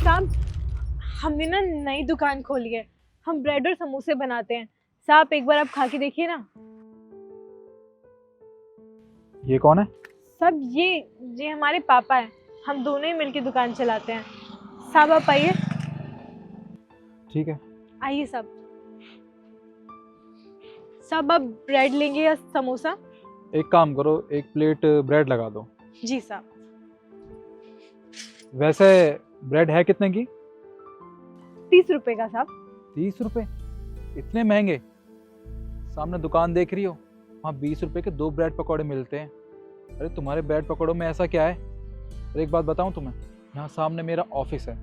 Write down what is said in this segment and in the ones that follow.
साहब हमने ना नई दुकान खोली है, हम ब्रेड और समोसे बनाते हैं। साहब एक बार आप खा के देखिए ना। ये कौन है? साहब ये हमारे पापा हैं, हम दोनों ही मिलकर दुकान चलाते हैं। साहब आप आइए। ठीक है, आइए साहब। साहब आप ब्रेड लेंगे या समोसा? एक काम करो, एक प्लेट ब्रेड लगा दो। जी साहब। वैसे ब्रेड है कितने की? 30 रुपए का साहब। 30 रुपए? इतने महंगे? सामने दुकान देख रही हो, वहाँ 20 रुपए के 2 ब्रेड पकौड़े मिलते हैं। अरे तुम्हारे ब्रेड पकौड़ों में ऐसा क्या है? अरे एक बात बताऊँ तुम्हें, यहाँ सामने मेरा ऑफिस है,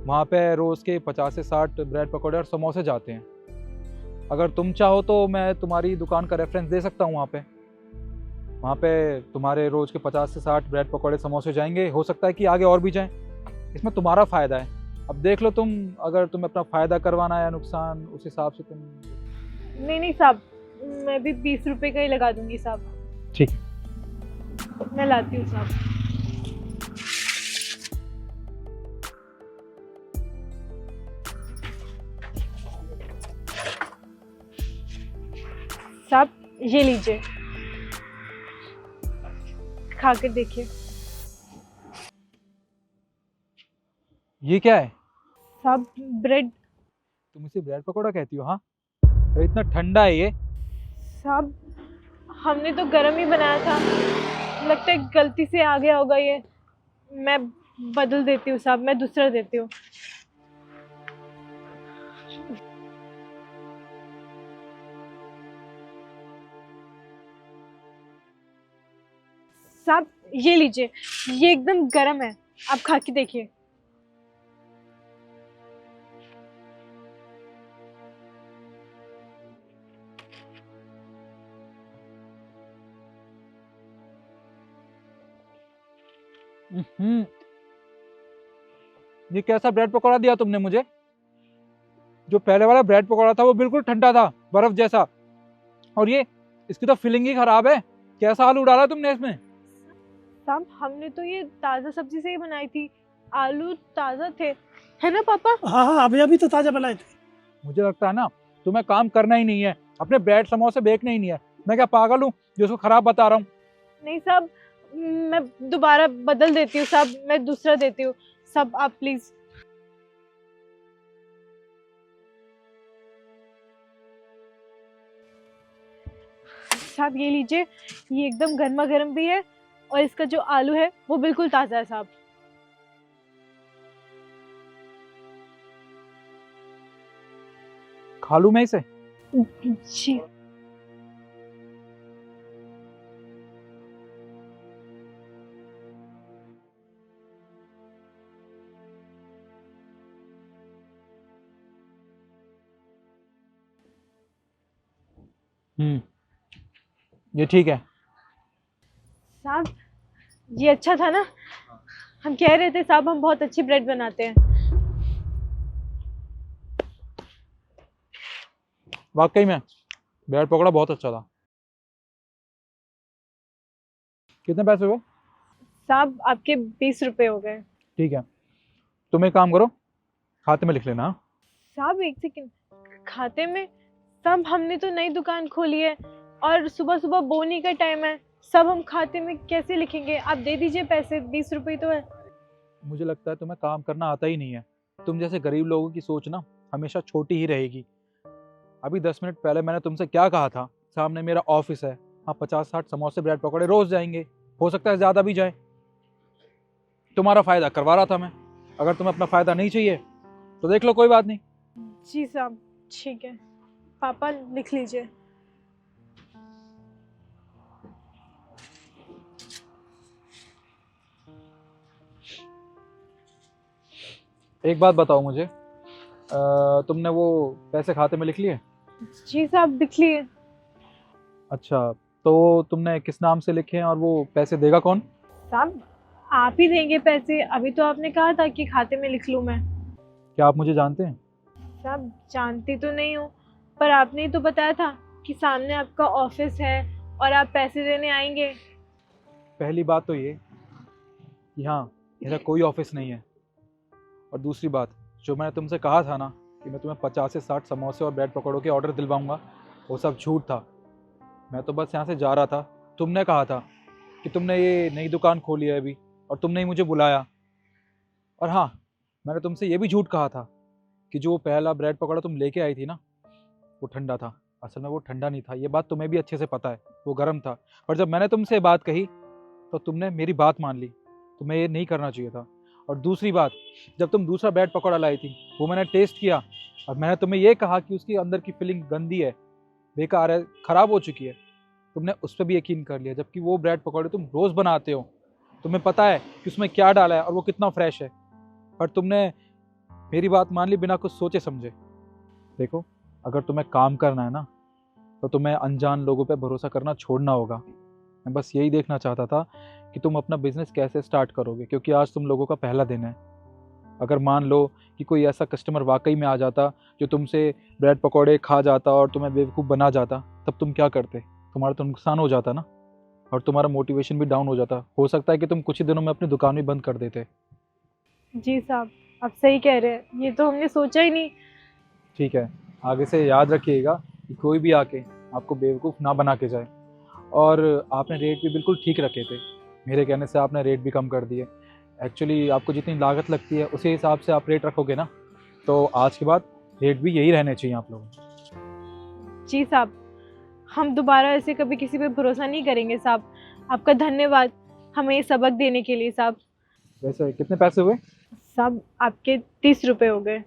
वहाँ पे रोज़ के 50 से 60 ब्रेड पकौड़े और समोसे जाते हैं। अगर तुम चाहो तो मैं तुम्हारी दुकान का रेफरेंस दे सकता हूँ। वहाँ पे तुम्हारे रोज़ के 50 से 60 ब्रेड पकौड़े समोसे जाएंगे, हो सकता है कि आगे और भी जाएं। इसमें तुम्हारा फ़ायदा है, अब देख लो तुम, अगर तुम्हें अपना फ़ायदा करवाना है या नुकसान, उस हिसाब से तुम। नहीं साहब, मैं भी 20 रुपए का ही लगा दूंगी साहब। ठीक, मैं लाती हूँ साहब। साहब ये लीजिए, खा कर देखिए। ये क्या है? साहब ब्रेड। तुम इसे ब्रेड पकौड़ा कहती हो? हाँ, अरे इतना ठंडा है ये। साहब हमने तो गरम ही बनाया था, लगता है गलती से आ गया होगा ये। मैं बदल देती हूँ साहब, मैं दूसरा देती हूँ। साहब ये लीजिए, ये एकदम गरम है, आप खा के देखिए। हम्म, ये कैसा ब्रेड पकौड़ा दिया तुमने मुझे? जो पहले वाला ब्रेड पकौड़ा था वो बिल्कुल ठंडा था, बर्फ जैसा, और ये, इसकी तो फिलिंग ही खराब है। कैसा आलू डाला तुमने इसमें? साहब हमने तो ये ताज़ा सब्जी से ही बनाई थी, आलू ताज़ा थे, है ना पापा? हाँ हाँ, अभी अभी तो ताजा बनाए थे। मुझे लगता है ना तुम्हें काम करना ही नहीं है, अपने ब्रेड समोसे बेचने ही नहीं है। मैं क्या पागल हूँ जो उसको खराब बता रहा हूँ? नहीं साहब, मैं दोबारा बदल देती हूँ साहब, मैं दूसरा देती हूँ। साहब आप प्लीज। साहब ये लीजिए, ये एकदम गर्मा गर्म भी है और इसका जो आलू है वो बिल्कुल ताज़ा है साहब। खा लूं मैं इसे? जी। ये ठीक है। साहब ये अच्छा था ना? हम कह रहे थे साहब हम बहुत अच्छी ब्रेड बनाते हैं। वाकई में ब्रेड पकौड़ा बहुत अच्छा था। कितने पैसे हुए? साहब आपके 20 रुपए हो गए। ठीक है, तुम एक काम करो, खाते में लिख लेना। हाँ? साहब एक सेकंड, खाते में? साहब हमने तो नई दुकान खोली है और सुबह सुबह बोनी का टाइम है, सब हम खाते में कैसे लिखेंगे? आप दे दीजिए पैसे, 20 रुपए तो है। मुझे लगता है तुम्हें काम करना आता ही नहीं है। तुम जैसे गरीब लोगों की सोच ना हमेशा छोटी ही रहेगी। अभी 10 मिनट पहले मैंने तुमसे क्या कहा था? सामने मेरा ऑफिस है, हाँ 50-60 समोसे ब्रेड पकौड़े रोज जाएंगे, हो सकता है ज़्यादा भी जाए। तुम्हारा फ़ायदा करवा रहा था मैं। अगर तुम्हें अपना फ़ायदा नहीं चाहिए तो देख लो, कोई बात नहीं। जी साहब ठीक है, पापा लिख लीजिए। एक बात बताओ मुझे, तुमने वो पैसे खाते में लिख लिए? जी साहब लिख लिए। अच्छा, तो तुमने किस नाम से लिखे हैं और वो पैसे देगा कौन? साहब आप ही देंगे पैसे, अभी तो आपने कहा था कि खाते में लिख लूं मैं। क्या आप मुझे जानते हैं? साहब जानती तो नहीं हूँ, पर आपने ही तो बताया था कि सामने आपका ऑफिस है और आप पैसे देने आएंगे। पहली बात तो ये कि हाँ, मेरा कोई ऑफिस नहीं है, और और दूसरी बात, जो मैंने तुमसे कहा था ना कि मैं तुम्हें 50 से 60 समोसे और ब्रेड पकौड़ों के ऑर्डर दिलवाऊंगा, वो सब झूठ था। मैं तो बस यहाँ से जा रहा था, तुमने कहा था कि तुमने ये नई दुकान खोली है अभी और तुमने ही मुझे बुलाया। और हाँ, मैंने तुमसे ये भी झूठ कहा था कि जो पहला ब्रेड पकौड़ा तुम लेके आई थी ना, वो ठंडा था। असल में वो ठंडा नहीं था, ये बात तुम्हें भी अच्छे से पता है, वो गर्म था। पर जब मैंने तुमसे बात कही तो तुमने मेरी बात मान ली। तुम्हें ये नहीं करना चाहिए था। और दूसरी बात, जब तुम दूसरा ब्रेड पकौड़ा लाई थी, वो मैंने टेस्ट किया और मैंने तुम्हें ये कहा कि उसकी अंदर की फिलिंग गंदी है, बेकार है, ख़राब हो चुकी है। तुमने उस पर भी यकीन कर लिया, जबकि वो ब्रेड पकौड़े तुम रोज़ बनाते हो, तुम्हें पता है कि उसमें क्या डाला है और वो कितना फ्रेश है। पर तुमने मेरी बात मान ली बिना कुछ सोचे समझे। देखो, अगर तुम्हें काम करना है ना, तो तुम्हें अनजान लोगों पे भरोसा करना छोड़ना होगा। मैं बस यही देखना चाहता था कि तुम अपना बिजनेस कैसे स्टार्ट करोगे, क्योंकि आज तुम लोगों का पहला दिन है। अगर मान लो कि कोई ऐसा कस्टमर वाकई में आ जाता जो तुमसे ब्रेड पकौड़े खा जाता और तुम्हें बेवकूफ़ बना जाता, तब तुम क्या करते? तुम्हारा तो नुकसान हो जाता ना, और तुम्हारा मोटिवेशन भी डाउन हो जाता। हो सकता है कि तुम कुछ ही दिनों में अपनी दुकान भी बंद कर देते। जी साहब, आप सही कह रहे हैं, ये तो हमने सोचा ही नहीं। ठीक है, आगे से याद रखिएगा कि कोई भी आके आपको बेवकूफ़ ना बना के जाए। और आपने रेट भी बिल्कुल ठीक रखे थे, मेरे कहने से आपने रेट भी कम कर दिए। एक्चुअली आपको जितनी लागत लगती है उसी हिसाब से आप रेट रखोगे ना, तो आज के बाद रेट भी यही रहने चाहिए आप लोगों को। जी साहब, हम दोबारा ऐसे कभी किसी पे भरोसा नहीं करेंगे साहब। आपका धन्यवाद हमें ये सबक देने के लिए साहब। वैसे कितने पैसे हुए? साहब, आपके 30 रुपए हो गए।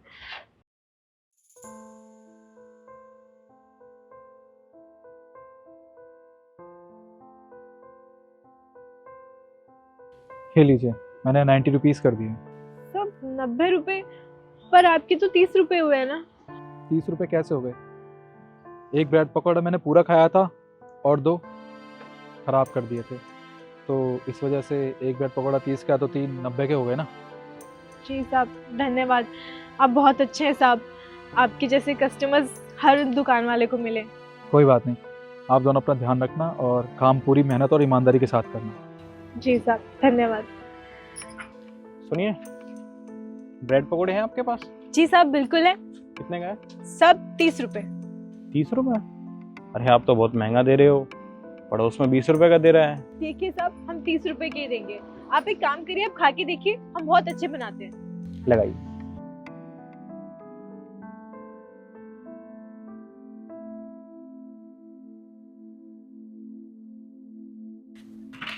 ये लीजिए, मैंने 90 रुपीज़ कर दिए। सब 90 रुपए? पर आपके तो 30 रुपए हुए हैं ना। 30 रुपये कैसे हो गए? एक ब्रेड पकौड़ा मैंने पूरा खाया था और 2 ख़राब कर दिए थे, तो इस वजह से एक ब्रेड पकौड़ा 30 का, तो 3 90 के हो गए ना। जी साहब, धन्यवाद। आप बहुत अच्छे हैं साहब। आपके जैसे कस्टमर्स हर दुकान वाले को मिले। कोई बात नहीं, आप दोनों अपना ध्यान रखना और काम पूरी मेहनत और ईमानदारी के साथ करना। जी साहब, धन्यवाद। सुनिए, ब्रेड पकोड़े हैं आपके पास? जी साहब, बिल्कुल है। कितने का है? सब 30 रुपए। 30 रुपए? अरे आप तो बहुत महंगा दे रहे हो, पड़ोस में 20 रुपए का दे रहा है। देखिए साहब, हम 30 रुपए के ही देंगे। आप एक काम करिए, आप खा के देखिए, हम बहुत अच्छे बनाते हैं। लगाइए।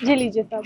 जी लीजिए साहब।